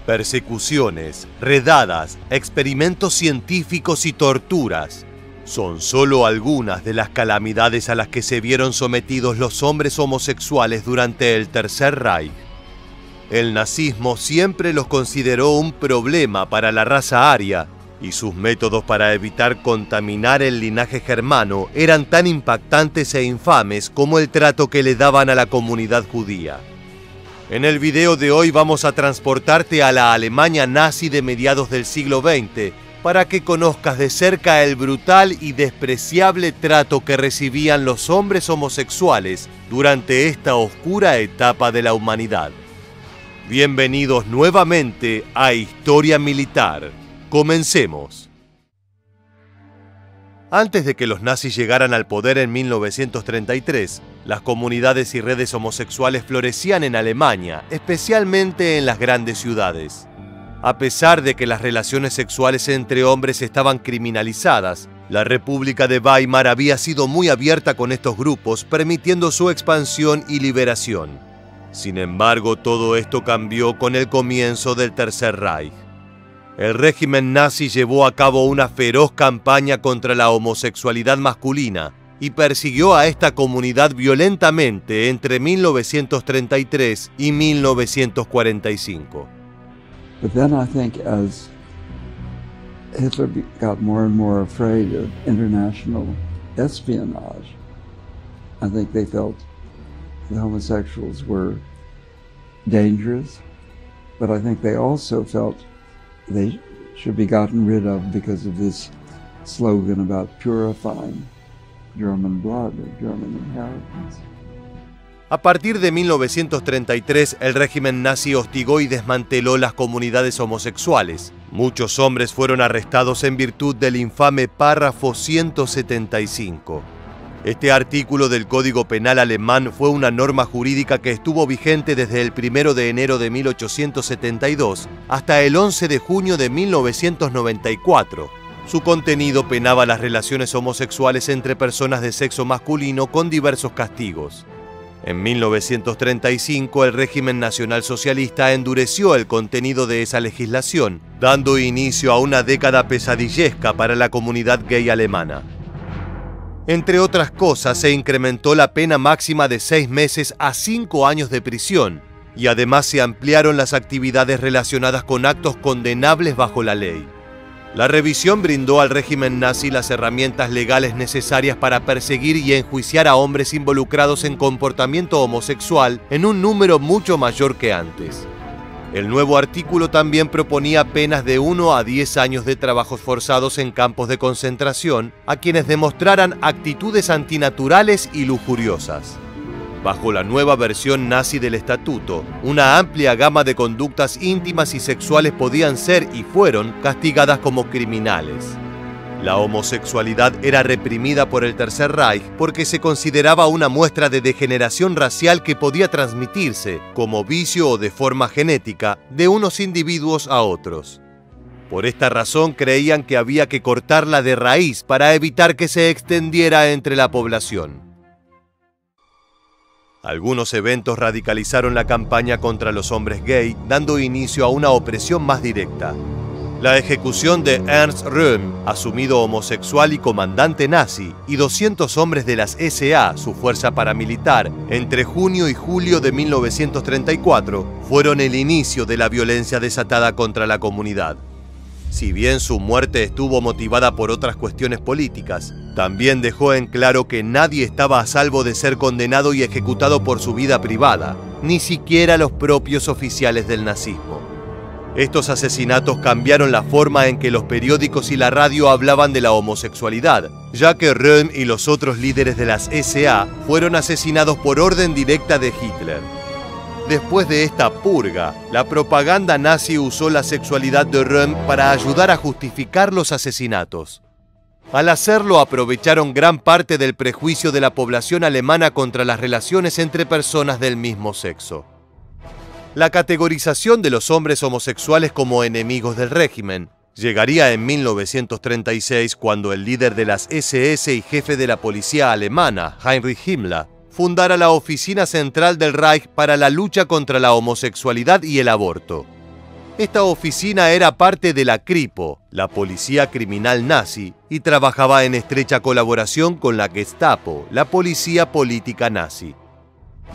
Persecuciones, redadas, experimentos científicos y torturas son solo algunas de las calamidades a las que se vieron sometidos los hombres homosexuales durante el Tercer Reich. El nazismo siempre los consideró un problema para la raza aria, y sus métodos para evitar contaminar el linaje germano eran tan impactantes e infames como el trato que le daban a la comunidad judía. En el video de hoy vamos a transportarte a la Alemania nazi de mediados del siglo XX para que conozcas de cerca el brutal y despreciable trato que recibían los hombres homosexuales durante esta oscura etapa de la humanidad. Bienvenidos nuevamente a Historia Militar. Comencemos. Antes de que los nazis llegaran al poder en 1933, las comunidades y redes homosexuales florecían en Alemania, especialmente en las grandes ciudades. A pesar de que las relaciones sexuales entre hombres estaban criminalizadas, la República de Weimar había sido muy abierta con estos grupos, permitiendo su expansión y liberación. Sin embargo, todo esto cambió con el comienzo del Tercer Reich. El régimen nazi llevó a cabo una feroz campaña contra la homosexualidad masculina y persiguió a esta comunidad violentamente entre 1933 y 1945. But then I think as Hitler got more and more afraid of international espionage, I think they felt the homosexuals were dangerous, but I think they also felt they should be gotten rid of because of this slogan about purifying German blood or German inheritance. A partir de 1933, el régimen nazi hostigó y desmanteló las comunidades homosexuales. Muchos hombres fueron arrestados en virtud del infame párrafo 175. Este artículo del Código Penal alemán fue una norma jurídica que estuvo vigente desde el 1 de enero de 1872 hasta el 11 de junio de 1994. Su contenido penaba las relaciones homosexuales entre personas de sexo masculino con diversos castigos. En 1935, el régimen nacionalsocialista endureció el contenido de esa legislación, dando inicio a una década pesadillesca para la comunidad gay alemana. Entre otras cosas, se incrementó la pena máxima de 6 meses a 5 años de prisión, y además se ampliaron las actividades relacionadas con actos condenables bajo la ley. La revisión brindó al régimen nazi las herramientas legales necesarias para perseguir y enjuiciar a hombres involucrados en comportamiento homosexual en un número mucho mayor que antes. El nuevo artículo también proponía penas de 1 a 10 años de trabajos forzados en campos de concentración a quienes demostraran actitudes antinaturales y lujuriosas. Bajo la nueva versión nazi del estatuto, una amplia gama de conductas íntimas y sexuales podían ser y fueron castigadas como criminales. La homosexualidad era reprimida por el Tercer Reich porque se consideraba una muestra de degeneración racial que podía transmitirse, como vicio o de forma genética, de unos individuos a otros. Por esta razón creían que había que cortarla de raíz para evitar que se extendiera entre la población. Algunos eventos radicalizaron la campaña contra los hombres gay, dando inicio a una opresión más directa. La ejecución de Ernst Röhm, asumido homosexual y comandante nazi, y 200 hombres de las SA, su fuerza paramilitar, entre junio y julio de 1934, fueron el inicio de la violencia desatada contra la comunidad. Si bien su muerte estuvo motivada por otras cuestiones políticas, también dejó en claro que nadie estaba a salvo de ser condenado y ejecutado por su vida privada, ni siquiera los propios oficiales del nazismo. Estos asesinatos cambiaron la forma en que los periódicos y la radio hablaban de la homosexualidad, ya que Röhm y los otros líderes de las SA fueron asesinados por orden directa de Hitler. Después de esta purga, la propaganda nazi usó la sexualidad de Röhm para ayudar a justificar los asesinatos. Al hacerlo, aprovecharon gran parte del prejuicio de la población alemana contra las relaciones entre personas del mismo sexo. La categorización de los hombres homosexuales como enemigos del régimen llegaría en 1936 cuando el líder de las SS y jefe de la policía alemana, Heinrich Himmler, fundara la Oficina Central del Reich para la lucha contra la homosexualidad y el aborto. Esta oficina era parte de la Kripo, la policía criminal nazi, y trabajaba en estrecha colaboración con la Gestapo, la policía política nazi.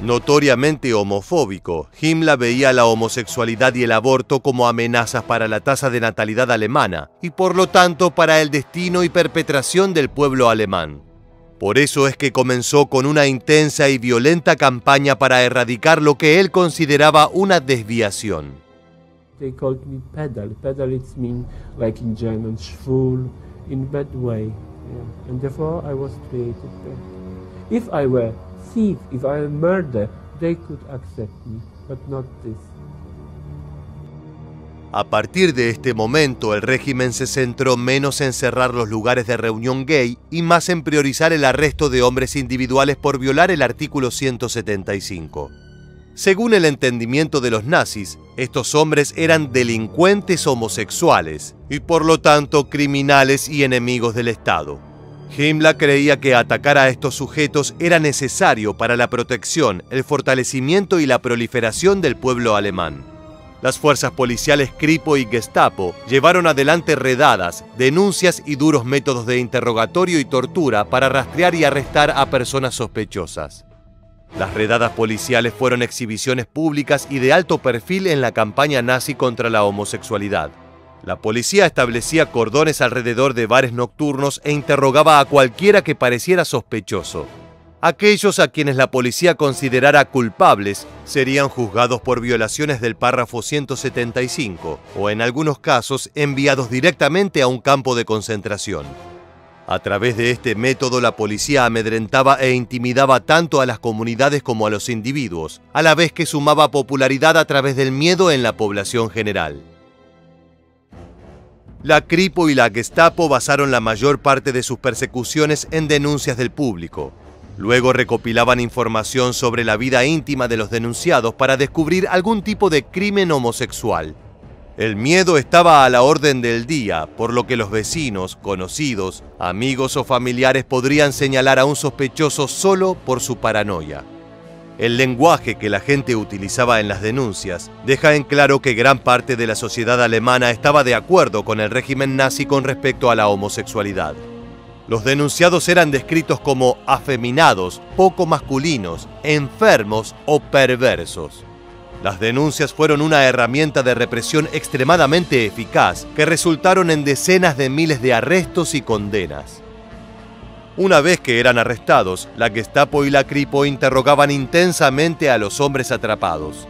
Notoriamente homofóbico, Himmler veía la homosexualidad y el aborto como amenazas para la tasa de natalidad alemana y por lo tanto para el destino y perpetración del pueblo alemán. Por eso es que comenzó con una intensa y violenta campaña para erradicar lo que él consideraba una desviación. They called me pedal. Pedal it means like in German, schwul, in bad way. Yeah. And therefore I was treated bad. If I were thief, if I were murder, they could accept me, but not this. A partir de este momento, el régimen se centró menos en cerrar los lugares de reunión gay y más en priorizar el arresto de hombres individuales por violar el artículo 175. Según el entendimiento de los nazis, estos hombres eran delincuentes homosexuales y por lo tanto criminales y enemigos del Estado. Himmler creía que atacar a estos sujetos era necesario para la protección, el fortalecimiento y la proliferación del pueblo alemán. Las fuerzas policiales Kripo y Gestapo llevaron adelante redadas, denuncias y duros métodos de interrogatorio y tortura para rastrear y arrestar a personas sospechosas. Las redadas policiales fueron exhibiciones públicas y de alto perfil en la campaña nazi contra la homosexualidad. La policía establecía cordones alrededor de bares nocturnos e interrogaba a cualquiera que pareciera sospechoso. Aquellos a quienes la policía considerara culpables serían juzgados por violaciones del párrafo 175 o, en algunos casos, enviados directamente a un campo de concentración. A través de este método, la policía amedrentaba e intimidaba tanto a las comunidades como a los individuos, a la vez que sumaba popularidad a través del miedo en la población general. La Kripo y la Gestapo basaron la mayor parte de sus persecuciones en denuncias del público. Luego recopilaban información sobre la vida íntima de los denunciados para descubrir algún tipo de crimen homosexual. El miedo estaba a la orden del día, por lo que los vecinos, conocidos, amigos o familiares podrían señalar a un sospechoso solo por su paranoia. El lenguaje que la gente utilizaba en las denuncias deja en claro que gran parte de la sociedad alemana estaba de acuerdo con el régimen nazi con respecto a la homosexualidad. Los denunciados eran descritos como afeminados, poco masculinos, enfermos o perversos. Las denuncias fueron una herramienta de represión extremadamente eficaz que resultaron en decenas de miles de arrestos y condenas. Una vez que eran arrestados, la Gestapo y la Kripo interrogaban intensamente a los hombres atrapados.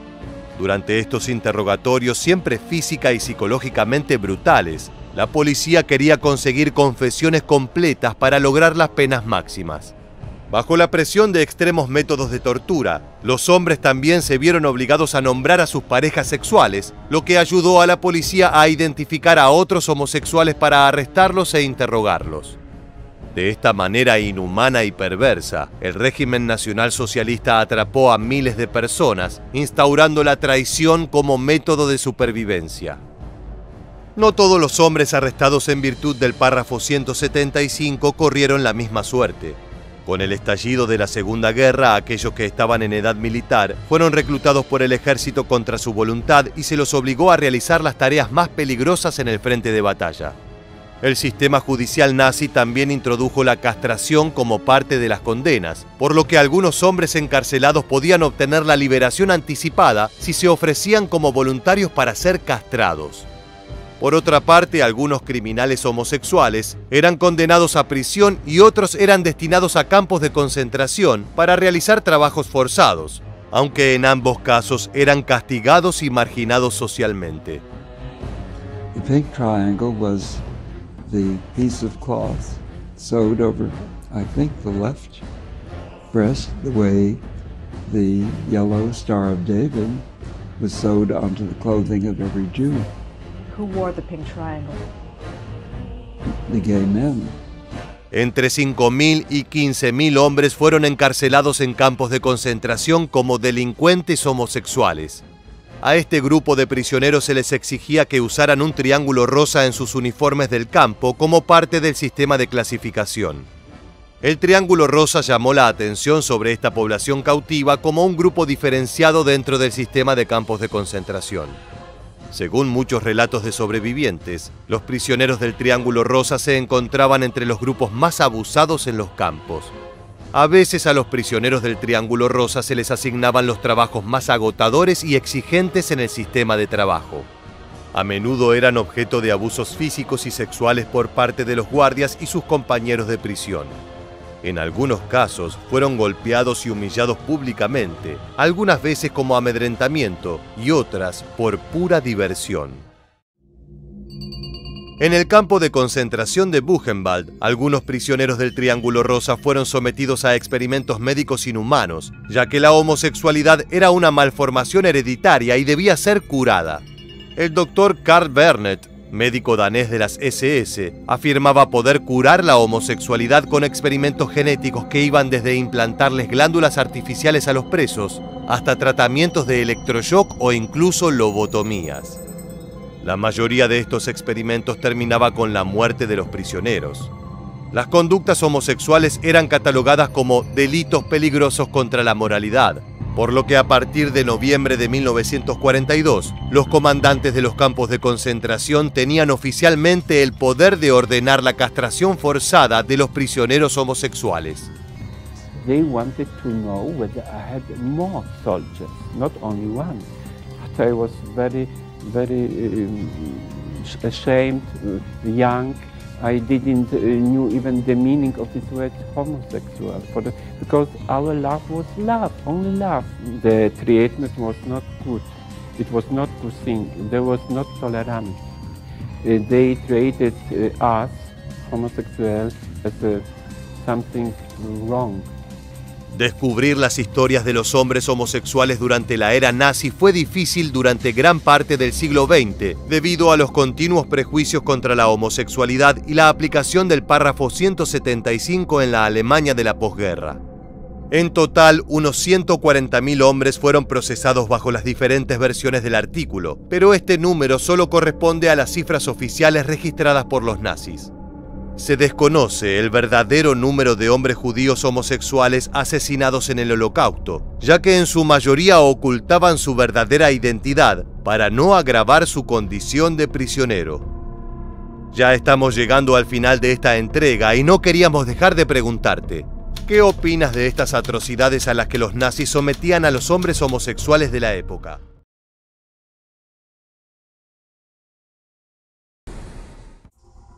Durante estos interrogatorios, siempre física y psicológicamente brutales, la policía quería conseguir confesiones completas para lograr las penas máximas. Bajo la presión de extremos métodos de tortura, los hombres también se vieron obligados a nombrar a sus parejas sexuales, lo que ayudó a la policía a identificar a otros homosexuales para arrestarlos e interrogarlos. De esta manera inhumana y perversa, el régimen nacionalsocialista atrapó a miles de personas, instaurando la traición como método de supervivencia. No todos los hombres arrestados en virtud del párrafo 175 corrieron la misma suerte. Con el estallido de la Segunda Guerra, aquellos que estaban en edad militar fueron reclutados por el ejército contra su voluntad y se los obligó a realizar las tareas más peligrosas en el frente de batalla. El sistema judicial nazi también introdujo la castración como parte de las condenas, por lo que algunos hombres encarcelados podían obtener la liberación anticipada si se ofrecían como voluntarios para ser castrados. Por otra parte, algunos criminales homosexuales eran condenados a prisión y otros eran destinados a campos de concentración para realizar trabajos forzados, aunque en ambos casos eran castigados y marginados socialmente. The pink triangle was the piece of cloth sewed over, I think, the left breast, the way the yellow Star of David was sewed onto the clothing of every Jew. Who wore the pink triangle? The gay men. Entre 5.000 y 15.000 hombres fueron encarcelados en campos de concentración como delincuentes homosexuales. A este grupo de prisioneros se les exigía que usaran un triángulo rosa en sus uniformes del campo como parte del sistema de clasificación. El triángulo rosa llamó la atención sobre esta población cautiva como un grupo diferenciado dentro del sistema de campos de concentración. Según muchos relatos de sobrevivientes, los prisioneros del Triángulo Rosa se encontraban entre los grupos más abusados en los campos. A veces a los prisioneros del Triángulo Rosa se les asignaban los trabajos más agotadores y exigentes en el sistema de trabajo. A menudo eran objeto de abusos físicos y sexuales por parte de los guardias y sus compañeros de prisión. En algunos casos fueron golpeados y humillados públicamente, algunas veces como amedrentamiento y otras por pura diversión. En el campo de concentración de Buchenwald, algunos prisioneros del Triángulo Rosa fueron sometidos a experimentos médicos inhumanos, ya que la homosexualidad era una malformación hereditaria y debía ser curada. El doctor Carl Bernet, médico danés de las SS, afirmaba poder curar la homosexualidad con experimentos genéticos que iban desde implantarles glándulas artificiales a los presos hasta tratamientos de electroshock o incluso lobotomías. La mayoría de estos experimentos terminaba con la muerte de los prisioneros. Las conductas homosexuales eran catalogadas como delitos peligrosos contra la moralidad, por lo que a partir de noviembre de 1942, los comandantes de los campos de concentración tenían oficialmente el poder de ordenar la castración forzada de los prisioneros homosexuales. They wanted to know whether I had more soldiers, not only one. But I was very ashamed, young. I didn't knew even the meaning of this word homosexual, because our love was love, only love. The treatment was not good. It was not good thing. There was not tolerance. They treated us, homosexuals, as something wrong. Descubrir las historias de los hombres homosexuales durante la era nazi fue difícil durante gran parte del siglo XX, debido a los continuos prejuicios contra la homosexualidad y la aplicación del párrafo 175 en la Alemania de la posguerra. En total, unos 140.000 hombres fueron procesados bajo las diferentes versiones del artículo, pero este número solo corresponde a las cifras oficiales registradas por los nazis. Se desconoce el verdadero número de hombres judíos homosexuales asesinados en el Holocausto, ya que en su mayoría ocultaban su verdadera identidad para no agravar su condición de prisionero. Ya estamos llegando al final de esta entrega y no queríamos dejar de preguntarte, ¿qué opinas de estas atrocidades a las que los nazis sometían a los hombres homosexuales de la época?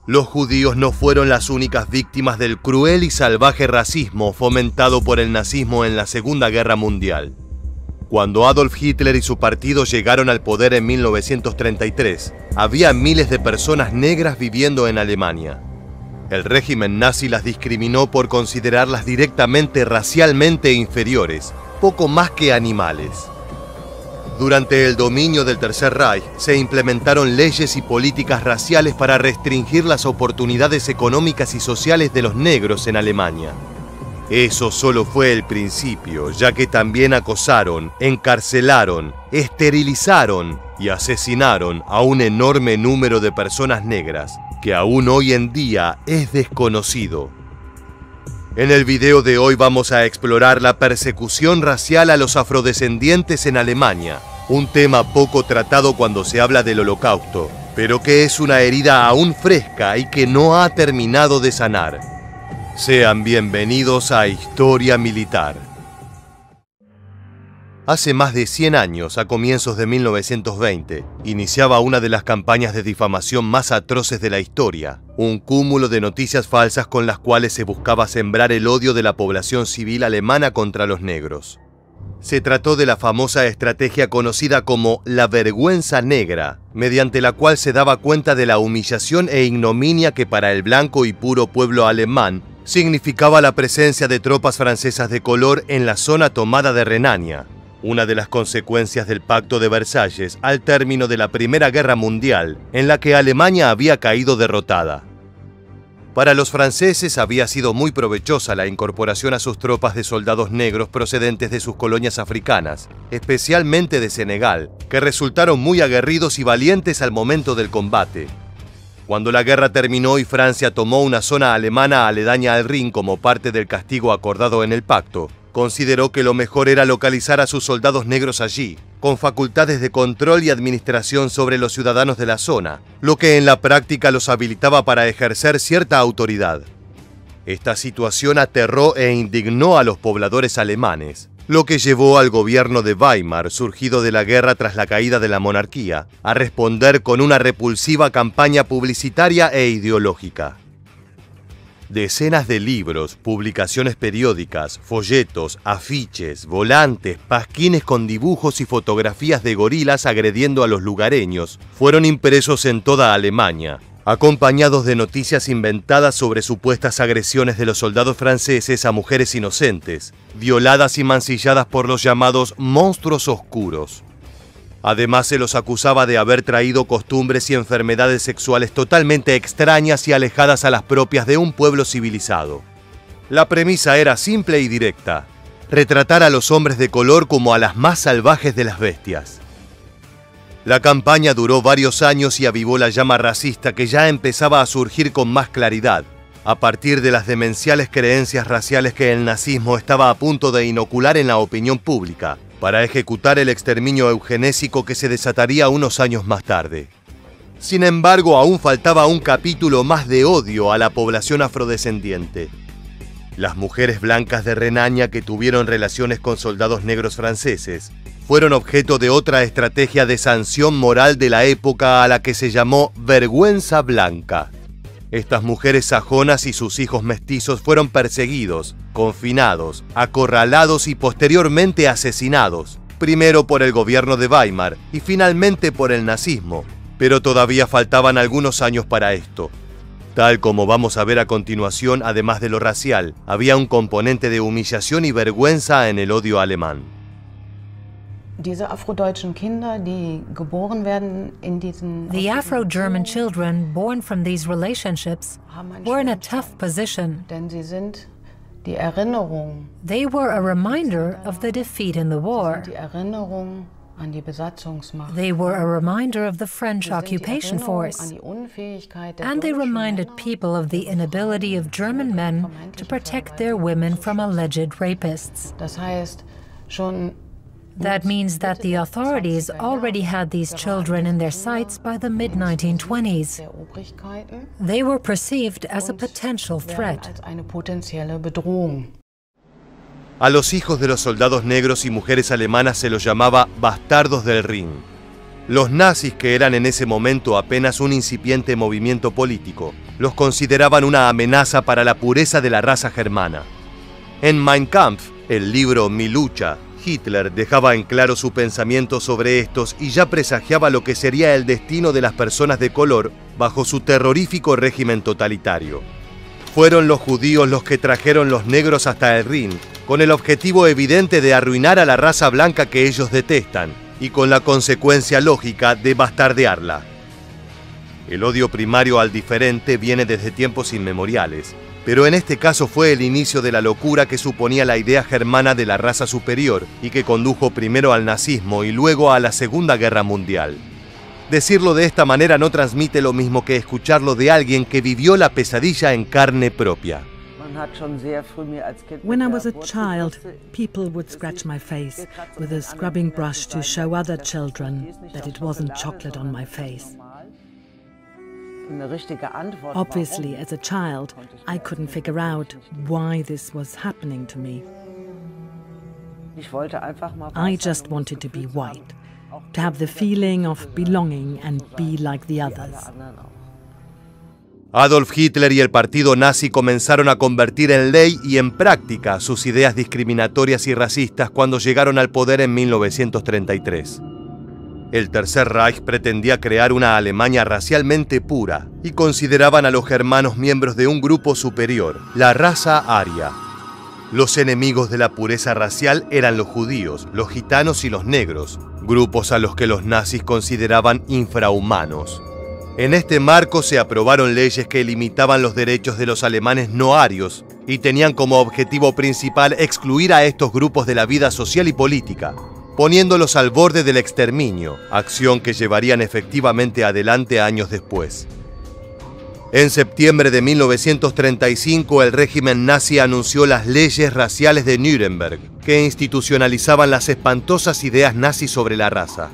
Los judíos no fueron las únicas víctimas del cruel y salvaje racismo fomentado por el nazismo en la Segunda Guerra Mundial. Cuando Adolf Hitler y su partido llegaron al poder en 1933, había miles de personas negras viviendo en Alemania. El régimen nazi las discriminó por considerarlas directamente racialmente inferiores, poco más que animales. Durante el dominio del Tercer Reich se implementaron leyes y políticas raciales para restringir las oportunidades económicas y sociales de los negros en Alemania. Eso solo fue el principio, ya que también acosaron, encarcelaron, esterilizaron y asesinaron a un enorme número de personas negras, que aún hoy en día es desconocido. En el video de hoy vamos a explorar la persecución racial a los afrodescendientes en Alemania, un tema poco tratado cuando se habla del Holocausto, pero que es una herida aún fresca y que no ha terminado de sanar. Sean bienvenidos a Historia Militar. Hace más de 100 años, a comienzos de 1920, iniciaba una de las campañas de difamación más atroces de la historia, un cúmulo de noticias falsas con las cuales se buscaba sembrar el odio de la población civil alemana contra los negros. Se trató de la famosa estrategia conocida como la vergüenza negra, mediante la cual se daba cuenta de la humillación e ignominia que para el blanco y puro pueblo alemán significaba la presencia de tropas francesas de color en la zona tomada de Renania, una de las consecuencias del Pacto de Versalles al término de la Primera Guerra Mundial, en la que Alemania había caído derrotada. Para los franceses había sido muy provechosa la incorporación a sus tropas de soldados negros procedentes de sus colonias africanas, especialmente de Senegal, que resultaron muy aguerridos y valientes al momento del combate. Cuando la guerra terminó y Francia tomó una zona alemana aledaña al Rin como parte del castigo acordado en el pacto, consideró que lo mejor era localizar a sus soldados negros allí, con facultades de control y administración sobre los ciudadanos de la zona, lo que en la práctica los habilitaba para ejercer cierta autoridad. Esta situación aterró e indignó a los pobladores alemanes, lo que llevó al gobierno de Weimar, surgido de la guerra tras la caída de la monarquía, a responder con una repulsiva campaña publicitaria e ideológica. Decenas de libros, publicaciones periódicas, folletos, afiches, volantes, pasquines con dibujos y fotografías de gorilas agrediendo a los lugareños fueron impresos en toda Alemania, acompañados de noticias inventadas sobre supuestas agresiones de los soldados franceses a mujeres inocentes, violadas y mancilladas por los llamados monstruos oscuros. Además, se los acusaba de haber traído costumbres y enfermedades sexuales totalmente extrañas y alejadas a las propias de un pueblo civilizado. La premisa era simple y directa: retratar a los hombres de color como a las más salvajes de las bestias. La campaña duró varios años y avivó la llama racista que ya empezaba a surgir con más claridad, a partir de las demenciales creencias raciales que el nazismo estaba a punto de inocular en la opinión pública, para ejecutar el exterminio eugenésico que se desataría unos años más tarde. Sin embargo, aún faltaba un capítulo más de odio a la población afrodescendiente. Las mujeres blancas de Renania que tuvieron relaciones con soldados negros franceses fueron objeto de otra estrategia de sanción moral de la época a la que se llamó vergüenza blanca. Estas mujeres sajonas y sus hijos mestizos fueron perseguidos, confinados, acorralados y posteriormente asesinados, primero por el gobierno de Weimar y finalmente por el nazismo, pero todavía faltaban algunos años para esto. Tal como vamos a ver a continuación, además de lo racial, había un componente de humillación y vergüenza en el odio alemán. The Afro-German children born from these relationships were in a tough position. They were a reminder of the defeat in the war. They were a reminder of the French occupation force. And they reminded people of the inability of German men to protect their women from alleged rapists. That means that the authorities already had these children in their sights by the mid-1920s. They were perceived as a potential threat. A los hijos de los soldados negros y mujeres alemanas se los llamaba bastardos del Rin. Los nazis, que eran en ese momento apenas un incipiente movimiento político, los consideraban una amenaza para la pureza de la raza germana. En Mein Kampf, el libro Mi lucha, Hitler dejaba en claro su pensamiento sobre estos y ya presagiaba lo que sería el destino de las personas de color bajo su terrorífico régimen totalitario. Fueron los judíos los que trajeron los negros hasta el Rin, con el objetivo evidente de arruinar a la raza blanca que ellos detestan, y con la consecuencia lógica de bastardearla. El odio primario al diferente viene desde tiempos inmemoriales, pero en este caso fue el inicio de la locura que suponía la idea germana de la raza superior y que condujo primero al nazismo y luego a la Segunda Guerra Mundial. Decirlo de esta manera no transmite lo mismo que escucharlo de alguien que vivió la pesadilla en carne propia. When I was a child, people would scratch my face with a scrubbing brush to show other children that it wasn't chocolate on my face. Obviously, as a child, I couldn't figure out why this was happening to me. I just wanted to be white, to have the feeling of belonging and be like the others. Adolf Hitler y el partido nazi comenzaron a convertir en ley y en práctica sus ideas discriminatorias y racistas cuando llegaron al poder en 1933. El Tercer Reich pretendía crear una Alemania racialmente pura y consideraban a los germanos miembros de un grupo superior, la raza aria. Los enemigos de la pureza racial eran los judíos, los gitanos y los negros, grupos a los que los nazis consideraban infrahumanos. En este marco se aprobaron leyes que limitaban los derechos de los alemanes no arios y tenían como objetivo principal excluir a estos grupos de la vida social y política, poniéndolos al borde del exterminio, acción que llevarían efectivamente adelante años después. En septiembre de 1935, el régimen nazi anunció las leyes raciales de Nuremberg, que institucionalizaban las espantosas ideas nazis sobre la raza.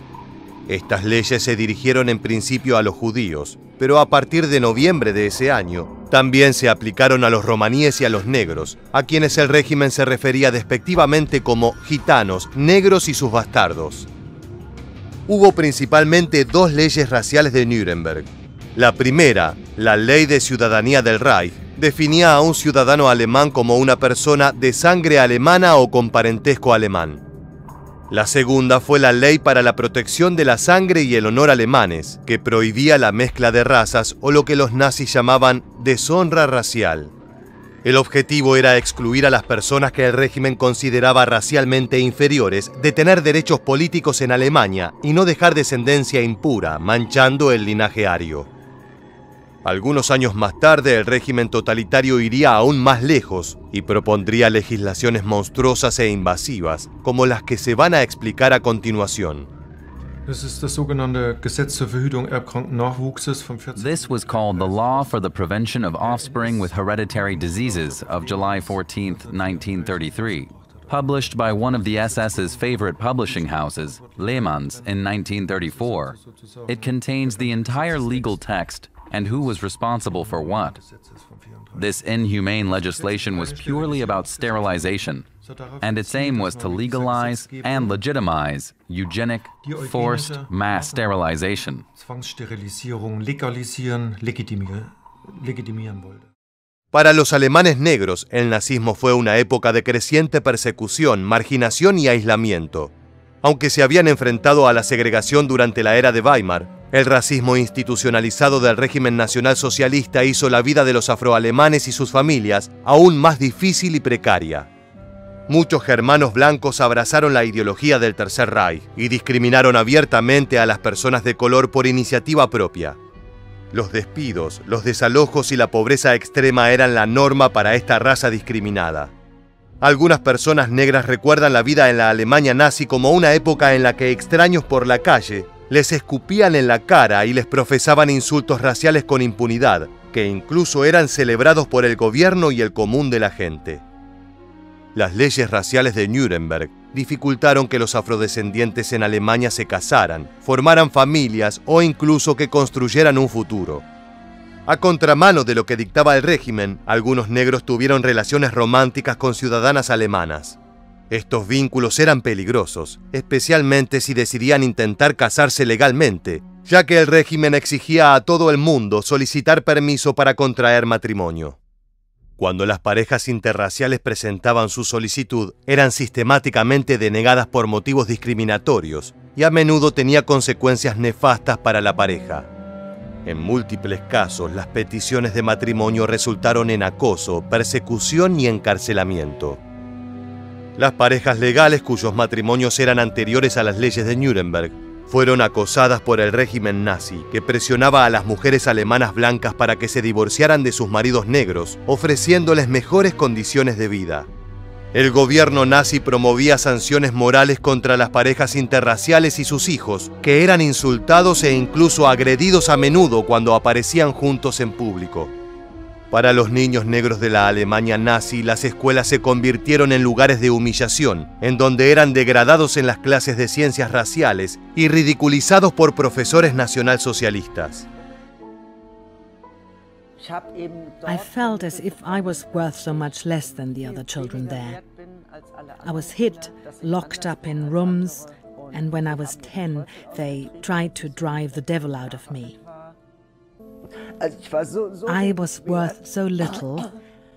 Estas leyes se dirigieron en principio a los judíos, pero a partir de noviembre de ese año, también se aplicaron a los romaníes y a los negros, a quienes el régimen se refería despectivamente como gitanos, negros y sus bastardos. Hubo principalmente dos leyes raciales de Nuremberg. La primera, la Ley de Ciudadanía del Reich, definía a un ciudadano alemán como una persona de sangre alemana o con parentesco alemán. La segunda fue la Ley para la Protección de la Sangre y el Honor alemanes, que prohibía la mezcla de razas o lo que los nazis llamaban deshonra racial. El objetivo era excluir a las personas que el régimen consideraba racialmente inferiores de tener derechos políticos en Alemania y no dejar descendencia impura, manchando el linaje ario. Algunos años más tarde, el régimen totalitario iría aún más lejos y propondría legislaciones monstruosas e invasivas, como las que se van a explicar a continuación. This was called the Law for the Prevention of Offspring with Hereditary Diseases of July 14, 1933, published by one of the SS's favorite publishing houses, Lehmanns, in 1934. It contains the entire legal text and who was responsible for what. This inhumane legislation was purely about sterilization, and its aim was to legalize and legitimize eugenic, forced mass sterilization. Para los alemanes negros, el nazismo fue una época de creciente persecución, marginación y aislamiento. Aunque se habían enfrentado a la segregación durante la era de Weimar, el racismo institucionalizado del régimen nacionalsocialista hizo la vida de los afroalemanes y sus familias aún más difícil y precaria. Muchos germanos blancos abrazaron la ideología del Tercer Reich y discriminaron abiertamente a las personas de color por iniciativa propia. Los despidos, los desalojos y la pobreza extrema eran la norma para esta raza discriminada. Algunas personas negras recuerdan la vida en la Alemania nazi como una época en la que extraños por la calle les escupían en la cara y les profesaban insultos raciales con impunidad, que incluso eran celebrados por el gobierno y el común de la gente. Las leyes raciales de Nuremberg dificultaron que los afrodescendientes en Alemania se casaran, formaran familias o incluso que construyeran un futuro. A contramano de lo que dictaba el régimen, algunos negros tuvieron relaciones románticas con ciudadanas alemanas. Estos vínculos eran peligrosos, especialmente si decidían intentar casarse legalmente, ya que el régimen exigía a todo el mundo solicitar permiso para contraer matrimonio. Cuando las parejas interraciales presentaban su solicitud, eran sistemáticamente denegadas por motivos discriminatorios y a menudo tenía consecuencias nefastas para la pareja. En múltiples casos, las peticiones de matrimonio resultaron en acoso, persecución y encarcelamiento. Las parejas legales cuyos matrimonios eran anteriores a las leyes de Nuremberg fueron acosadas por el régimen nazi, que presionaba a las mujeres alemanas blancas para que se divorciaran de sus maridos negros, ofreciéndoles mejores condiciones de vida. El gobierno nazi promovía sanciones morales contra las parejas interraciales y sus hijos, que eran insultados e incluso agredidos a menudo cuando aparecían juntos en público. Para los niños negros de la Alemania nazi, las escuelas se convirtieron en lugares de humillación, en donde eran degradados en las clases de ciencias raciales y ridiculizados por profesores nacionalsocialistas. I felt as if I was worth so much less than the other children there. I was hid, locked up in rooms, and when I was 10, they tried to drive the devil out of me. I was worth so little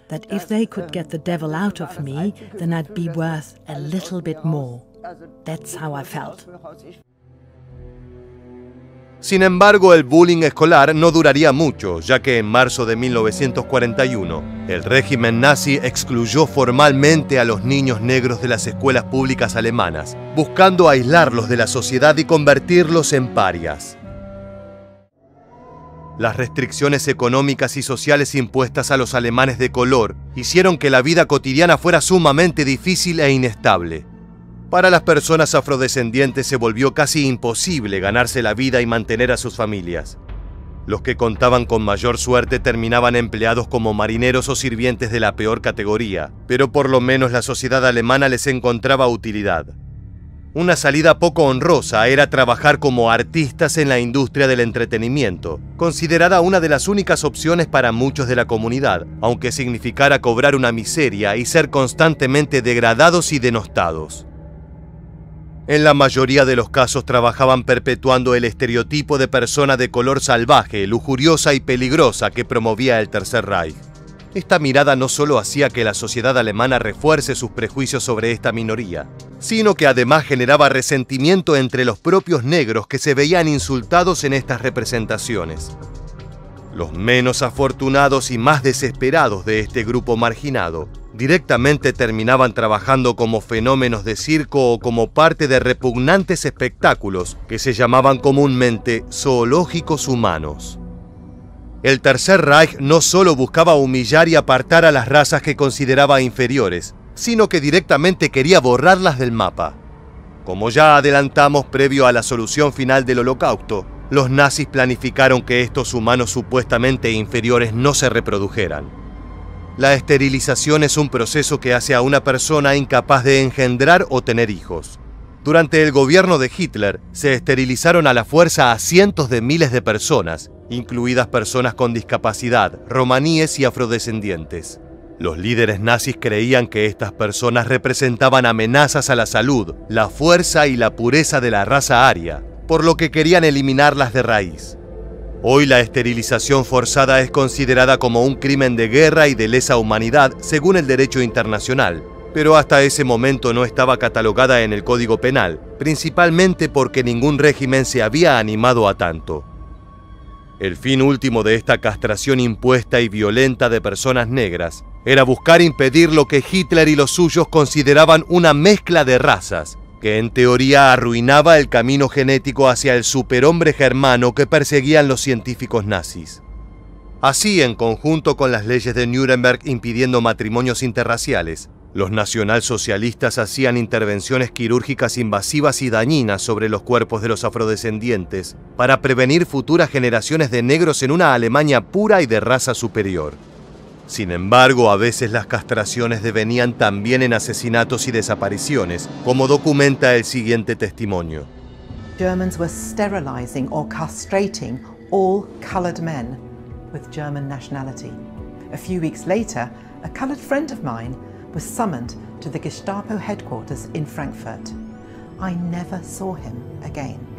that if they could get the devil out of me, then I'd be worth a little bit more. That's how I felt. Sin embargo, el bullying escolar no duraría mucho, ya que en marzo de 1941, el régimen nazi excluyó formalmente a los niños negros de las escuelas públicas alemanas, buscando aislarlos de la sociedad y convertirlos en parias. Las restricciones económicas y sociales impuestas a los alemanes de color hicieron que la vida cotidiana fuera sumamente difícil e inestable. Para las personas afrodescendientes se volvió casi imposible ganarse la vida y mantener a sus familias. Los que contaban con mayor suerte terminaban empleados como marineros o sirvientes de la peor categoría, pero por lo menos la sociedad alemana les encontraba utilidad. Una salida poco honrosa era trabajar como artistas en la industria del entretenimiento, considerada una de las únicas opciones para muchos de la comunidad, aunque significara cobrar una miseria y ser constantemente degradados y denostados. En la mayoría de los casos trabajaban perpetuando el estereotipo de persona de color salvaje, lujuriosa y peligrosa que promovía el Tercer Reich. Esta mirada no solo hacía que la sociedad alemana refuerce sus prejuicios sobre esta minoría, sino que además generaba resentimiento entre los propios negros que se veían insultados en estas representaciones. Los menos afortunados y más desesperados de este grupo marginado directamente terminaban trabajando como fenómenos de circo o como parte de repugnantes espectáculos que se llamaban comúnmente zoológicos humanos. El Tercer Reich no solo buscaba humillar y apartar a las razas que consideraba inferiores, sino que directamente quería borrarlas del mapa. Como ya adelantamos previo a la solución final del Holocausto, los nazis planificaron que estos humanos supuestamente inferiores no se reprodujeran. La esterilización es un proceso que hace a una persona incapaz de engendrar o tener hijos. Durante el gobierno de Hitler, se esterilizaron a la fuerza a cientos de miles de personas, incluidas personas con discapacidad, romaníes y afrodescendientes. Los líderes nazis creían que estas personas representaban amenazas a la salud, la fuerza y la pureza de la raza aria, por lo que querían eliminarlas de raíz. Hoy la esterilización forzada es considerada como un crimen de guerra y de lesa humanidad según el derecho internacional, pero hasta ese momento no estaba catalogada en el Código Penal, principalmente porque ningún régimen se había animado a tanto. El fin último de esta castración impuesta y violenta de personas negras era buscar impedir lo que Hitler y los suyos consideraban una mezcla de razas, que en teoría arruinaba el camino genético hacia el superhombre germano que perseguían los científicos nazis. Así, en conjunto con las leyes de Nuremberg impidiendo matrimonios interraciales, los nacionalsocialistas hacían intervenciones quirúrgicas invasivas y dañinas sobre los cuerpos de los afrodescendientes para prevenir futuras generaciones de negros en una Alemania pura y de raza superior. Sin embargo, a veces las castraciones devenían también en asesinatos y desapariciones, como documenta el siguiente testimonio. Germans were sterilizing or castrating all colored men with German nationality. A few weeks later, a colored friend of mine was summoned to the Gestapo headquarters in Frankfurt. I never saw him again.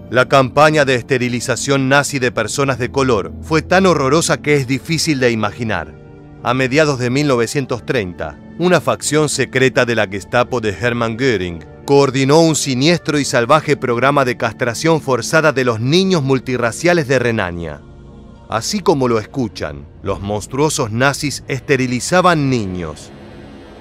La campaña de esterilización nazi de personas de color fue tan horrorosa que es difícil de imaginar. A mediados de 1930, una facción secreta de la Gestapo de Hermann Göring coordinó un siniestro y salvaje programa de castración forzada de los niños multirraciales de Renania. Así como lo escuchan, los monstruosos nazis esterilizaban niños.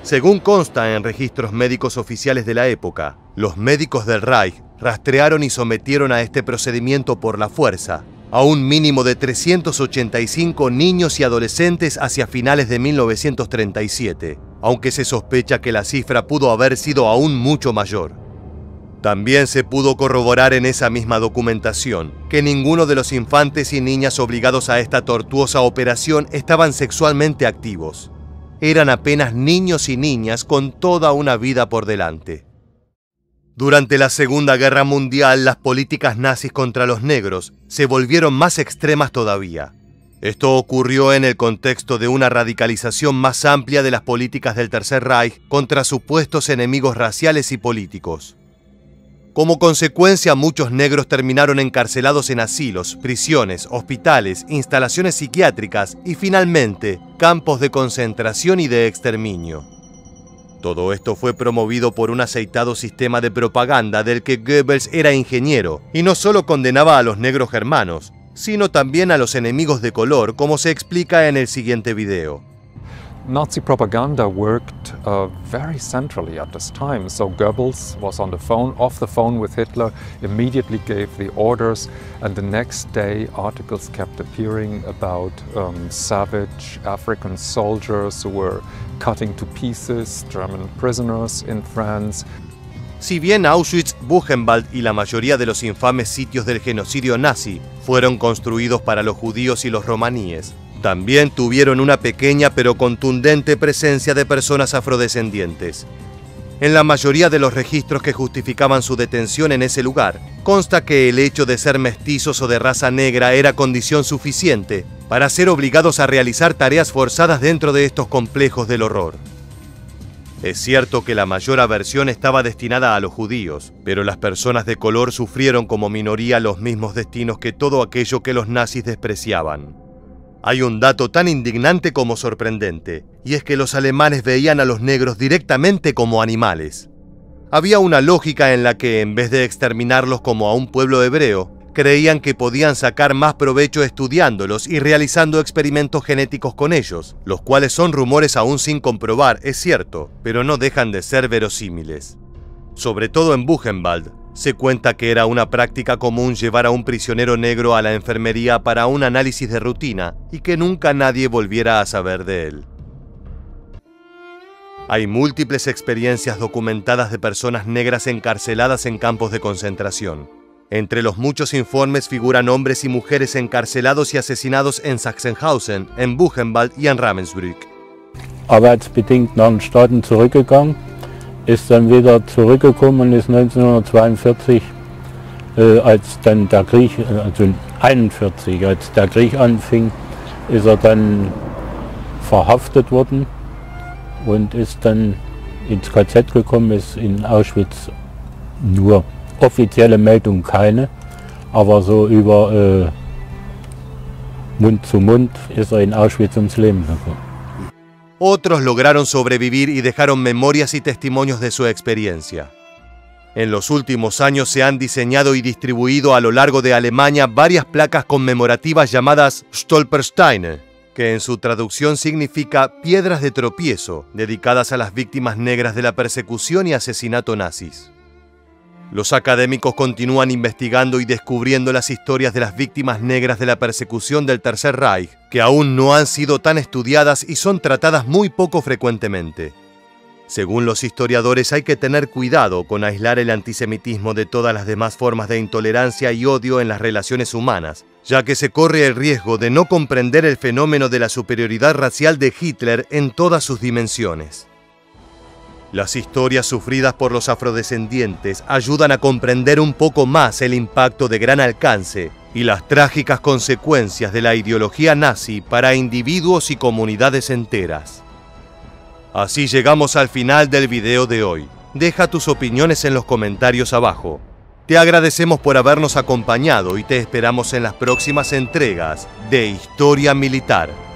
Según consta en registros médicos oficiales de la época, los médicos del Reich rastrearon y sometieron a este procedimiento por la fuerza a un mínimo de 385 niños y adolescentes hacia finales de 1937, aunque se sospecha que la cifra pudo haber sido aún mucho mayor. También se pudo corroborar en esa misma documentación que ninguno de los infantes y niñas obligados a esta tortuosa operación estaban sexualmente activos. Eran apenas niños y niñas con toda una vida por delante. Durante la Segunda Guerra Mundial, las políticas nazis contra los negros se volvieron más extremas todavía. Esto ocurrió en el contexto de una radicalización más amplia de las políticas del Tercer Reich contra supuestos enemigos raciales y políticos. Como consecuencia, muchos negros terminaron encarcelados en asilos, prisiones, hospitales, instalaciones psiquiátricas y finalmente, campos de concentración y de exterminio. Todo esto fue promovido por un aceitado sistema de propaganda del que Goebbels era ingeniero y no solo condenaba a los negros germanos, sino también a los enemigos de color, como se explica en el siguiente video. Nazi propaganda worked very centrally at this time. So Goebbels was on the phone, off the phone with Hitler, immediately gave the orders, and the next day articles kept appearing about savage African soldiers who were cutting to pieces German prisoners in France. Si bien Auschwitz, Buchenwald y la mayoría de los infames sitios del genocidio nazi fueron construidos para los judíos y los romaníes, también tuvieron una pequeña pero contundente presencia de personas afrodescendientes. En la mayoría de los registros que justificaban su detención en ese lugar, consta que el hecho de ser mestizos o de raza negra era condición suficiente para ser obligados a realizar tareas forzadas dentro de estos complejos del horror. Es cierto que la mayor aversión estaba destinada a los judíos, pero las personas de color sufrieron como minoría los mismos destinos que todo aquello que los nazis despreciaban. Hay un dato tan indignante como sorprendente, y es que los alemanes veían a los negros directamente como animales. Había una lógica en la que, en vez de exterminarlos como a un pueblo hebreo, creían que podían sacar más provecho estudiándolos y realizando experimentos genéticos con ellos, los cuales son rumores aún sin comprobar, es cierto, pero no dejan de ser verosímiles. Sobre todo en Buchenwald, se cuenta que era una práctica común llevar a un prisionero negro a la enfermería para un análisis de rutina y que nunca nadie volviera a saber de él. Hay múltiples experiencias documentadas de personas negras encarceladas en campos de concentración. Entre los muchos informes figuran hombres y mujeres encarcelados y asesinados en Sachsenhausen, en Buchenwald y en Ravensbrück. Arbeitsbedingt nach den Staaten zurückgegangen, ist dann wieder zurückgekommen und ist 1942, als dann der Krieg, also 1941, als der Krieg anfing, ist dann verhaftet worden und ist dann ins KZ gekommen, ist in Auschwitz nur offizielle Meldung keine, aber so über Mund zu Mund ist in Auschwitz ums Leben gekommen. Otros lograron sobrevivir y dejaron memorias y testimonios de su experiencia. En los últimos años se han diseñado y distribuido a lo largo de Alemania varias placas conmemorativas llamadas Stolpersteine, que en su traducción significa piedras de tropiezo, dedicadas a las víctimas negras de la persecución y asesinato nazis. Los académicos continúan investigando y descubriendo las historias de las víctimas negras de la persecución del Tercer Reich, que aún no han sido tan estudiadas y son tratadas muy poco frecuentemente. Según los historiadores, hay que tener cuidado con aislar el antisemitismo de todas las demás formas de intolerancia y odio en las relaciones humanas, ya que se corre el riesgo de no comprender el fenómeno de la superioridad racial de Hitler en todas sus dimensiones. Las historias sufridas por los afrodescendientes ayudan a comprender un poco más el impacto de gran alcance y las trágicas consecuencias de la ideología nazi para individuos y comunidades enteras. Así llegamos al final del video de hoy. Deja tus opiniones en los comentarios abajo. Te agradecemos por habernos acompañado y te esperamos en las próximas entregas de Historia Militar.